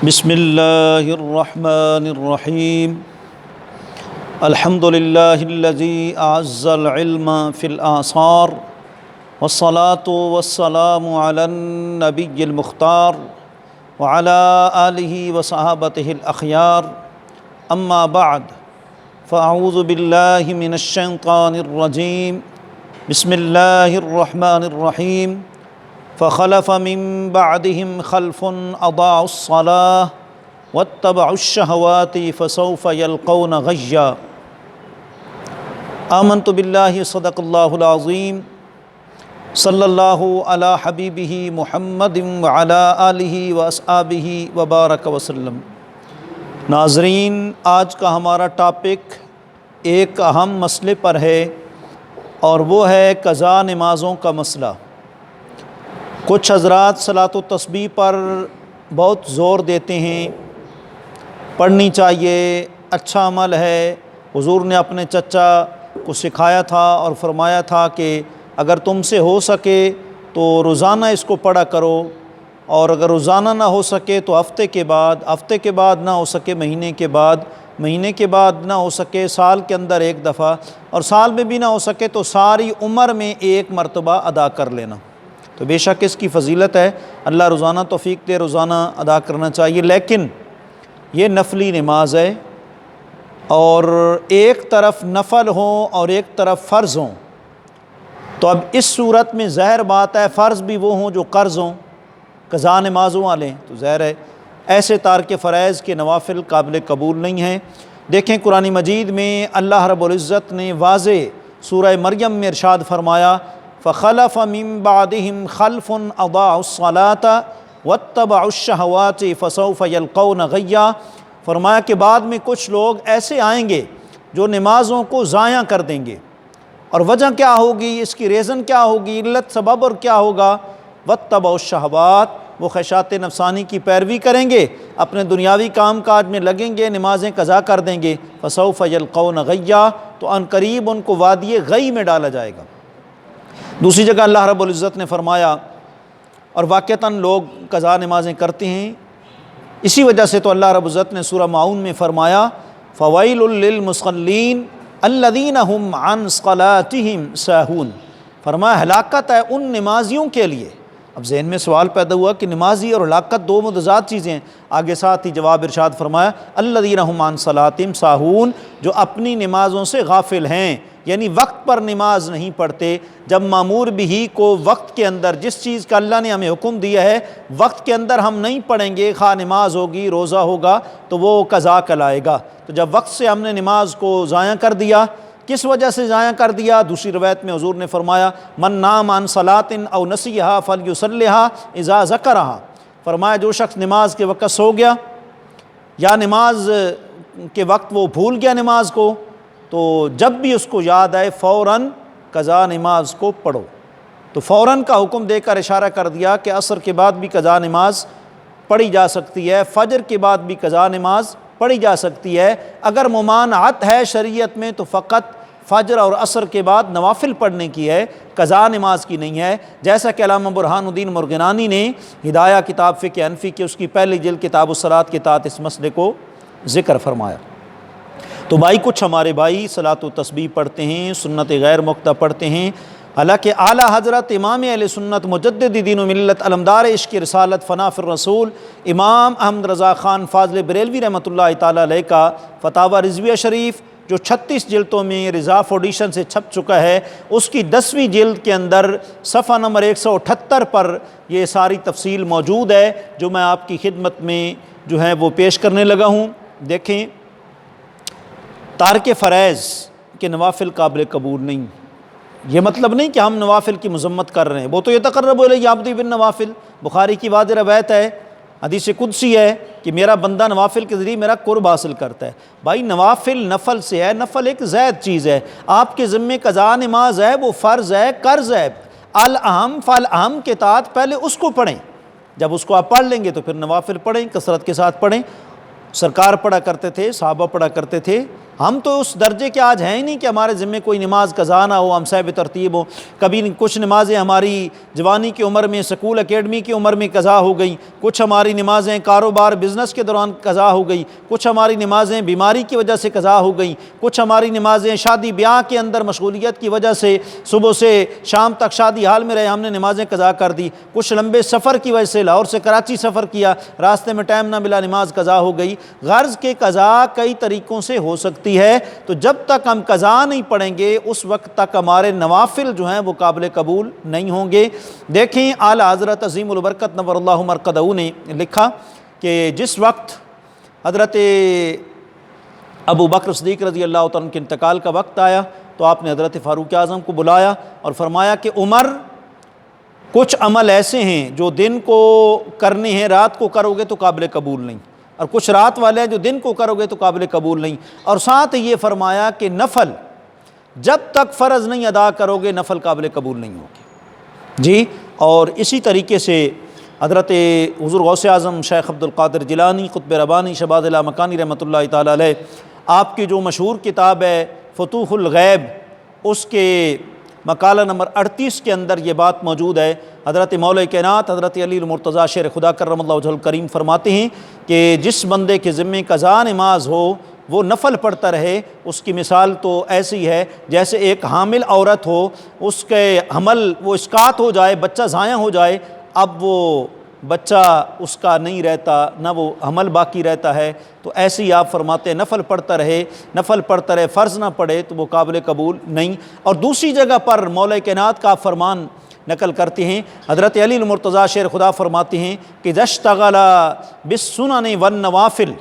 بسم اللہ الرحمن الرحیم الحمد للہ الذی اعز العلم فی الآثار والصلاة والسلام علی النبی المختار وعلی آلہ وصحابتہ الاخیار اما بعد فاعوذ باللہ من الشیطان الرجیم بسم اللہ الرحمن الرحیم فخلف من بعدهم خلف اضاعوا الصلاة واتبعوا الشهوات فسوف يلقون غيا آمنت بالله صدق الله العظيم صلی اللہ علی حبیبہ محمد وعلی آلہ واصحابہ وبارک وسلم۔ ناظرین، آج کا ہمارا ٹاپک ایک اہم مسئلے پر ہے اور وہ ہے قضا نمازوں کا مسئلہ۔ کچھ حضرات صلاۃ و تسبیح پر بہت زور دیتے ہیں، پڑھنی چاہیے، اچھا عمل ہے۔ حضور نے اپنے چچا کو سکھایا تھا اور فرمایا تھا کہ اگر تم سے ہو سکے تو روزانہ اس کو پڑھا کرو، اور اگر روزانہ نہ ہو سکے تو ہفتے کے بعد نہ ہو سکے مہینے کے بعد نہ ہو سکے سال کے اندر ایک دفعہ، اور سال میں بھی نہ ہو سکے تو ساری عمر میں ایک مرتبہ ادا کر لینا۔ تو بے شک اس کی فضیلت ہے، اللہ روزانہ توفیق دے، روزانہ ادا کرنا چاہیے۔ لیکن یہ نفلی نماز ہے، اور ایک طرف نفل ہوں اور ایک طرف فرض ہوں، تو اب اس صورت میں ظاہر بات ہے فرض بھی وہ ہوں جو قرض ہوں، قضا نمازوں والے، تو ظاہر ہے ایسے تارک فرائض کے نوافل قابل قبول نہیں ہیں۔ دیکھیں قرآن مجید میں اللہ رب العزت نے واضح سورہ مریم میں ارشاد فرمایا فخلف من بعدهم خلف اضاعوا الصلاة واتبعوا الشهوات فسوف يلقون غیا۔ فرمایا کہ بعد میں کچھ لوگ ایسے آئیں گے جو نمازوں کو ضائع کر دیں گے، اور وجہ کیا ہوگی، اس کی ریزن کیا ہوگی، علت سبب اور کیا ہوگا، واتبعوا الشهوات، وہ خواہشات نفسانی کی پیروی کریں گے، اپنے دنیاوی کام کاج میں لگیں گے، نمازیں قضا کر دیں گے، فسوف يلقون غیا، تو ان قریب ان کو وادی غی میں ڈالا جائے گا۔ دوسری جگہ اللہ رب العزت نے فرمایا، اور واقعتاً لوگ قضا نمازیں کرتے ہیں، اسی وجہ سے تو اللہ رب العزت نے سورہ ماؤن میں فرمایا فویل للمصلین الذین هم عن صلاتهم ساہون، فرمایا ہلاکت ہے ان نمازیوں کے لیے۔ اب ذہن میں سوال پیدا ہوا کہ نمازی اور ہلاکت دو متضاد چیزیں ہیں، آگے ساتھ ہی جواب ارشاد فرمایا الذین هم عن صلاتهم ساہون، جو اپنی نمازوں سے غافل ہیں، یعنی وقت پر نماز نہیں پڑھتے۔ جب مامور بھی کو وقت کے اندر جس چیز کا اللہ نے ہمیں حکم دیا ہے وقت کے اندر ہم نہیں پڑھیں گے، خواہ نماز ہوگی، روزہ ہوگا، تو وہ قضا کہلائے گا۔ تو جب وقت سے ہم نے نماز کو ضائع کر دیا، کس وجہ سے ضائع کر دیا؟ دوسری روایت میں حضور نے فرمایا من نام عن صلاۃ او نسیھا فلیصلیھا اذا ذکرھا، فرمایا جو شخص نماز کے وقت سو گیا یا نماز کے وقت وہ بھول گیا نماز کو، تو جب بھی اس کو یاد آئے فوراً قضا نماز کو پڑھو۔ تو فوراً کا حکم دے کر اشارہ کر دیا کہ عصر کے بعد بھی قضا نماز پڑھی جا سکتی ہے، فجر کے بعد بھی قضا نماز پڑھی جا سکتی ہے۔ اگر ممانعت ہے شریعت میں تو فقط فجر اور عصر کے بعد نوافل پڑھنے کی ہے، قضا نماز کی نہیں ہے، جیسا کہ علامہ برہان الدین مرغنانی نے ہدایہ کتاب فقہ حنفی کی اس کی پہلی جلد کتاب الصلاۃ کے تحت اس مسئلے کو ذکر فرمایا۔ تو بھائی کچھ ہمارے بھائی صلاۃ و تسبیح پڑھتے ہیں، سنت غیر مقطع پڑھتے ہیں، حالانکہ اعلیٰ حضرت امام اہل سنت مجدد دین و ملت علمدار عشق رسالت فنا فی الرسول امام احمد رضا خان فاضل بریلوی رحمۃ اللہ تعالیٰ علیہ کا فتاویٰ رضویہ شریف جو 36 جلدوں میں رضا فاؤنڈیشن سے چھپ چکا ہے، اس کی 10ویں جلد کے اندر صفحہ نمبر 178 پر یہ ساری تفصیل موجود ہے، جو میں آپ کی خدمت میں جو ہے وہ پیش کرنے لگا ہوں۔ دیکھیں، تارک فرائض کے نوافل قابل قبول نہیں، یہ مطلب نہیں کہ ہم نوافل کی مذمت کر رہے ہیں، وہ تو یتقرب الی عبدی بالنوافل، بخاری کی واضح روایت ہے، حدیث قدسی ہے کہ میرا بندہ نوافل کے ذریعے میرا قرب حاصل کرتا ہے۔ بھائی نوافل نفل سے ہے، نفل ایک زائد چیز ہے، آپ کے ذمے قضا نماز ہے، وہ فرض ہے، قرض ہے، الاہم فالاہم کے تحت پہلے اس کو پڑھیں، جب اس کو آپ پڑھ لیں گے تو پھر نوافل پڑھیں، کثرت کے ساتھ پڑھیں۔ سرکار پڑھا کرتے تھے، صحابہ پڑھا کرتے تھے، ہم تو اس درجے کے آج ہیں ہی نہیں کہ ہمارے ذمے کوئی نماز قضا نہ ہو، ہم صاحب ترتیب ہو۔ کبھی کچھ نمازیں ہماری جوانی کی عمر میں، سکول اکیڈمی کی عمر میں قضا ہو گئی، کچھ ہماری نمازیں کاروبار بزنس کے دوران قضا ہو گئی، کچھ ہماری نمازیں بیماری کی وجہ سے قضا ہو گئی، کچھ ہماری نمازیں شادی بیاہ کے اندر مشغولیت کی وجہ سے صبح سے شام تک شادی حال میں رہے، ہم نے نمازیں قضا کر دی، کچھ لمبے سفر کی وجہ سے لاہور سے کراچی سفر کیا، راستے میں ٹائم نہ ملا، نماز قضا ہو گئی۔ غرض کہ قضا کئی طریقوں سے ہو سکتی ہے، تو جب تک ہم قضا نہیں پڑھیں گے اس وقت تک ہمارے نوافل جو ہیں وہ قابل قبول نہیں ہوں گے۔ دیکھیں اعلیٰ حضرت عظیم البرکت نور اللہ مرقدہ نے لکھا کہ جس وقت حضرت ابو بکر صدیق رضی اللہ تعالیٰ عنہ کے انتقال کا وقت آیا تو آپ نے حضرت فاروق اعظم کو بلایا اور فرمایا کہ عمر، کچھ عمل ایسے ہیں جو دن کو کرنے ہیں، رات کو کرو گے تو قابل قبول نہیں، اور کچھ رات والے ہیں جو دن کو کرو گے تو قابل قبول نہیں، اور ساتھ یہ فرمایا کہ نفل جب تک فرض نہیں ادا کرو گے نفل قابل قبول نہیں ہوگی جی۔ اور اسی طریقے سے حضرت حضور غوث اعظم شیخ عبد القادر جیلانی قطب ربانی شباد اللامکانی رحمۃ اللہ تعالیٰ علیہ، آپ کی جو مشہور کتاب ہے فتوح الغیب، اس کے مقالہ نمبر 38 کے اندر یہ بات موجود ہے۔ حضرت مولا کائنات حضرت علی المرتضیٰ شیر خدا کرم اللہ وجہہ الکریم فرماتے ہیں کہ جس بندے کے ذمے قضا نماز ہو وہ نفل پڑھتا رہے، اس کی مثال تو ایسی ہے جیسے ایک حامل عورت ہو، اس کے حمل وہ اسقاط ہو جائے، بچہ ضائع ہو جائے، اب وہ بچہ اس کا نہیں رہتا، نہ وہ حمل باقی رہتا ہے، تو ایسے ہی آپ فرماتے ہیں نفل پڑھتا رہے، فرض نہ پڑھے تو وہ قابل قبول نہیں۔ اور دوسری جگہ پر مولا کائنات کا فرمان نقل کرتے ہیں، حضرت علی المرتضیٰ شیر خدا فرماتے ہیں کہ اشتغل بالسنن والنوافل،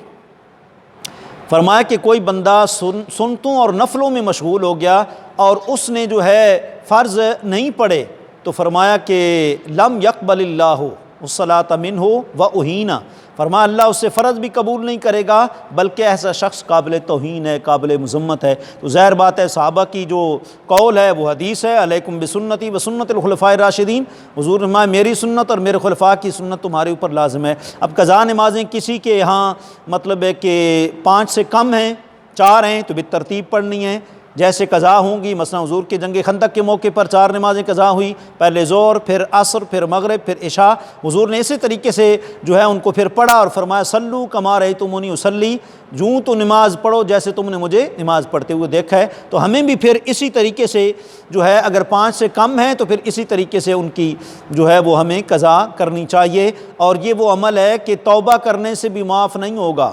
فرمایا کہ کوئی بندہ سنتوں اور نفلوں میں مشغول ہو گیا اور اس نے جو ہے فرض نہیں پڑھے، تو فرمایا کہ لم یقبل اللہ الصلاۃ منہ واہین، فرمایا اللہ اس سے فرض بھی قبول نہیں کرے گا بلکہ ایسا شخص قابل توہین ہے، قابل مذمت ہے۔ تو ظاہر بات ہے صحابہ کی جو قول ہے وہ حدیث ہے، علیکم بسنتی وسنت الخلفاء الراشدین، حضور نے فرمایا میری سنت اور میرے خلفاء کی سنت تمہارے اوپر لازم ہے۔ اب قضا نمازیں کسی کے یہاں مطلب ہے کہ 5 سے کم ہیں، 4 ہیں تو بالترتیب پڑھنی ہیں، جیسے قضا ہوں گی، مثلا حضور کے جنگ خندق کے موقع پر 4 نمازیں قضا ہوئی، پہلے ظہر، پھر عصر، پھر مغرب، پھر عشاء، حضور نے اسی طریقے سے جو ہے ان کو پھر پڑھا اور فرمایا صلو کما رأیتمونی اصلی، یوں تو نماز پڑھو جیسے تم نے مجھے نماز پڑھتے ہوئے دیکھا ہے۔ تو ہمیں بھی پھر اسی طریقے سے جو ہے اگر 5 سے کم ہیں تو پھر اسی طریقے سے ان کی جو ہے وہ ہمیں قضا کرنی چاہیے۔ اور یہ وہ عمل ہے کہ توبہ کرنے سے بھی معاف نہیں ہوگا،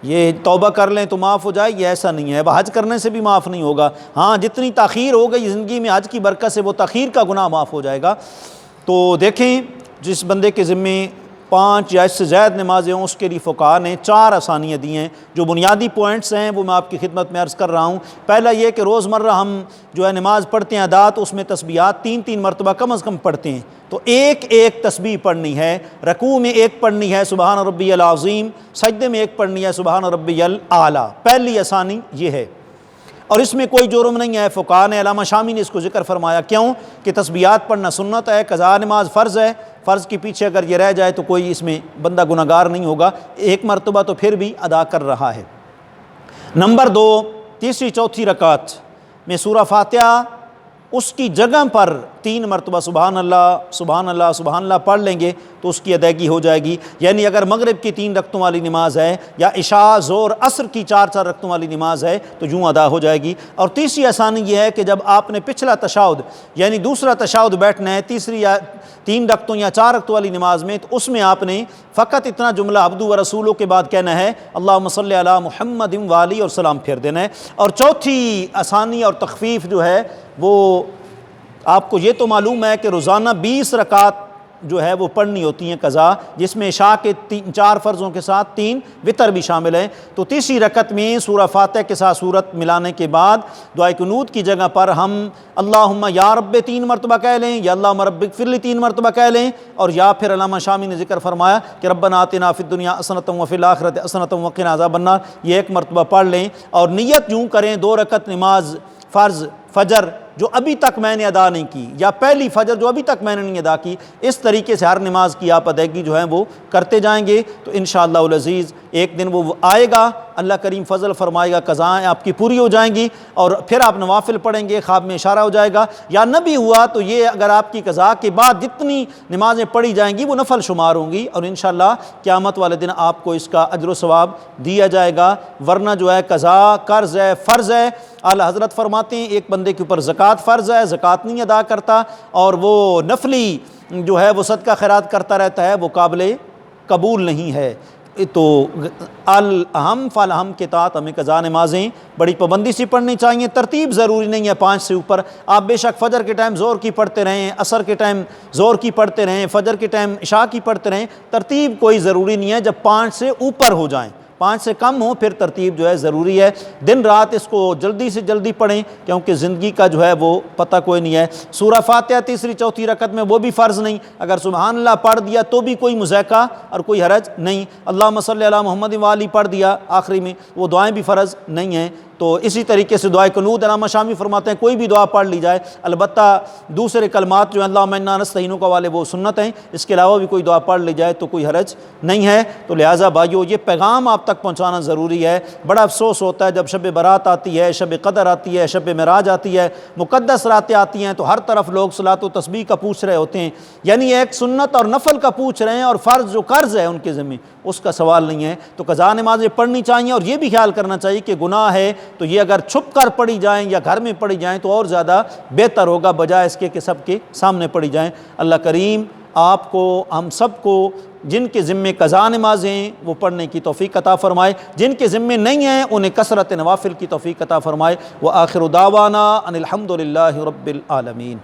یہ توبہ کر لیں تو معاف ہو جائے، یہ ایسا نہیں ہے۔ حج کرنے سے بھی معاف نہیں ہوگا، ہاں جتنی تاخیر ہو گئی زندگی میں حج کی برکت سے وہ تاخیر کا گناہ معاف ہو جائے گا۔ تو دیکھیں جس بندے کے ذمے 5 یا اس سے زائد نمازیں ہوں اس کے لیے فقہاء نے 4 آسانیاں دی ہیں۔ جو بنیادی پوائنٹس ہیں وہ میں آپ کی خدمت میں عرض کر رہا ہوں۔ پہلا یہ کہ روزمرہ ہم جو ہے نماز پڑھتے ہیں ادا، تو اس میں تسبیحات 3 مرتبہ کم از کم پڑھتے ہیں، تو ایک تسبیح پڑھنی ہے، رکوع میں ایک پڑھنی ہے سبحان ربی العظیم، سجدے میں ایک پڑھنی ہے سبحان ربی الاعلیٰ۔ پہلی آسانی یہ ہے، اور اس میں کوئی جرم نہیں ہے۔ فقہاء نے، علامہ شامی نے اس کو ذکر فرمایا، کیوں کہ تسبیحات پڑھنا سنت ہے، قضا نماز فرض ہے، فرض کے پیچھے اگر یہ رہ جائے تو کوئی اس میں بندہ گناہگار نہیں ہوگا، 1 مرتبہ تو پھر بھی ادا کر رہا ہے۔ نمبر 2، تیسری چوتھی رکعت میں سورہ فاتحہ اس کی جگہ پر 3 مرتبہ سبحان اللہ سبحان اللہ سبحان اللہ پڑھ لیں گے تو اس کی ادائیگی ہو جائے گی۔ یعنی اگر مغرب کی 3 رکعتوں والی نماز ہے یا عشاء ظہر عصر کی 4 رکعتوں والی نماز ہے تو یوں ادا ہو جائے گی۔ اور تیسری آسانی یہ ہے کہ جب آپ نے پچھلا تشہد یعنی دوسرا تشہد بیٹھنا ہے تیسری یا 3 رکعتوں یا 4 رکعتوں والی نماز میں، تو اس میں آپ نے فقط اتنا جملہ عبدو و رسولوں کے بعد کہنا ہے اللہم صلی علی محمد والی، اور سلام پھیر دینا ہے۔ اور چوتھی آسانی اور تخفیف جو ہے وہ آپ کو یہ تو معلوم ہے کہ روزانہ 20 رکعت جو ہے وہ پڑھنی ہوتی ہیں قضا، جس میں عشاء کے 4 فرضوں کے ساتھ 3 وتر بھی شامل ہیں۔ تو تیسری رکعت میں سورہ فاتحہ کے ساتھ سورت ملانے کے بعد دعائے قنوت کی جگہ پر ہم اللہم یا رب 3 مرتبہ کہہ لیں، یا اللہم رب اغفر لی 3 مرتبہ کہہ لیں، اور یا پھر علامہ شامی نے ذکر فرمایا کہ ربنا آتنا فی الدنیا حسنۃ وفی الآخرۃ حسنۃ وقنا عذاب النار، یہ 1 مرتبہ پڑھ لیں۔ اور نیت یوں کریں 2 رکعت نماز فرض فجر جو ابھی تک میں نے ادا نہیں کی، یا پہلی فجر جو ابھی تک میں نے نہیں ادا کی، اس طریقے سے ہر نماز کی آپ ادائیگی جو ہے وہ کرتے جائیں گے تو انشاءاللہ العزیز ایک دن وہ آئے گا، اللہ کریم فضل فرمائے گا، قضائیں آپ کی پوری ہو جائیں گی، اور پھر آپ نوافل پڑھیں گے، خواب میں اشارہ ہو جائے گا، یا نہ بھی ہوا تو یہ اگر آپ کی قضاء کے بعد جتنی نمازیں پڑھی جائیں گی وہ نفل شمار ہوں گی، اور انشاءاللہ قیامت والے دن آپ کو اس کا اجر و ثواب دیا جائے گا۔ ورنہ جو ہے قضاء قرض ہے، فرض ہے۔ اعلیٰ حضرت فرماتے ہیں ایک بندے کے اوپر زکوٰۃ فرض ہے، زکوٰۃ نہیں ادا کرتا، اور وہ نفلی جو ہے وہ صدقہ خیرات کرتا رہتا ہے، وہ قابل قبول نہیں ہے۔ تو الاہم فالاہم کے تحت ہمیں قضاء نمازیں بڑی پابندی سے پڑھنی چاہیے، ترتیب ضروری نہیں ہے 5 سے اوپر، آپ بے شک فجر کے ٹائم زور کی پڑھتے رہیں، عصر کے ٹائم زور کی پڑھتے رہیں، فجر کے ٹائم عشاء کی پڑھتے رہیں، ترتیب کوئی ضروری نہیں ہے، جب 5 سے اوپر ہو جائیں، 5 سے کم ہو پھر ترتیب جو ہے ضروری ہے۔ دن رات اس کو جلدی سے جلدی پڑھیں، کیونکہ زندگی کا جو ہے وہ پتہ کوئی نہیں ہے۔ سورہ فاتحہ تیسری چوتھی رکعت میں وہ بھی فرض نہیں، اگر سبحان اللہ پڑھ دیا تو بھی کوئی مذائقہ اور کوئی حرج نہیں، اللہم صلی علی محمد و آلہ پڑھ دیا آخری میں، وہ دعائیں بھی فرض نہیں ہیں۔ تو اسی طریقے سے دعائے قنوت علامہ شامی فرماتے ہیں کوئی بھی دعا پڑھ لی جائے، البتہ دوسرے کلمات جو ہیں اللہم انا نستعینک والے وہ سنت ہیں، اس کے علاوہ بھی کوئی دعا پڑھ لی جائے تو کوئی حرج نہیں ہے۔ تو لہٰذا بھائیو یہ پیغام آپ تک پہنچانا ضروری ہے۔ بڑا افسوس ہوتا ہے جب شب برات آتی ہے، شب قدر آتی ہے، شب معراج آتی ہے، مقدس راتیں آتی ہیں تو ہر طرف لوگ صلاۃ و تسبیح کا پوچھ رہے ہوتے ہیں، یعنی ایک سنت اور نفل کا پوچھ رہے ہیں، اور فرض جو قرض ہے ان کے ذمہ اس کا سوال نہیں ہے۔ تو قضاء نمازیں پڑھنی چاہیے، اور یہ بھی خیال کرنا چاہیے کہ گناہ ہے تو یہ اگر چھپ کر پڑھی جائیں یا گھر میں پڑھی جائیں تو اور زیادہ بہتر ہوگا، بجائے اس کے کہ سب کے سامنے پڑھی جائیں۔ اللہ کریم آپ کو ہم سب کو جن کے ذمے قضاء نمازیں وہ پڑھنے کی توفیق عطا فرمائے، جن کے ذمے نہیں ہیں انہیں کثرت نوافل کی توفیق عطا فرمائے۔ وآخر دعوانا ان الحمد للہ رب العالمین۔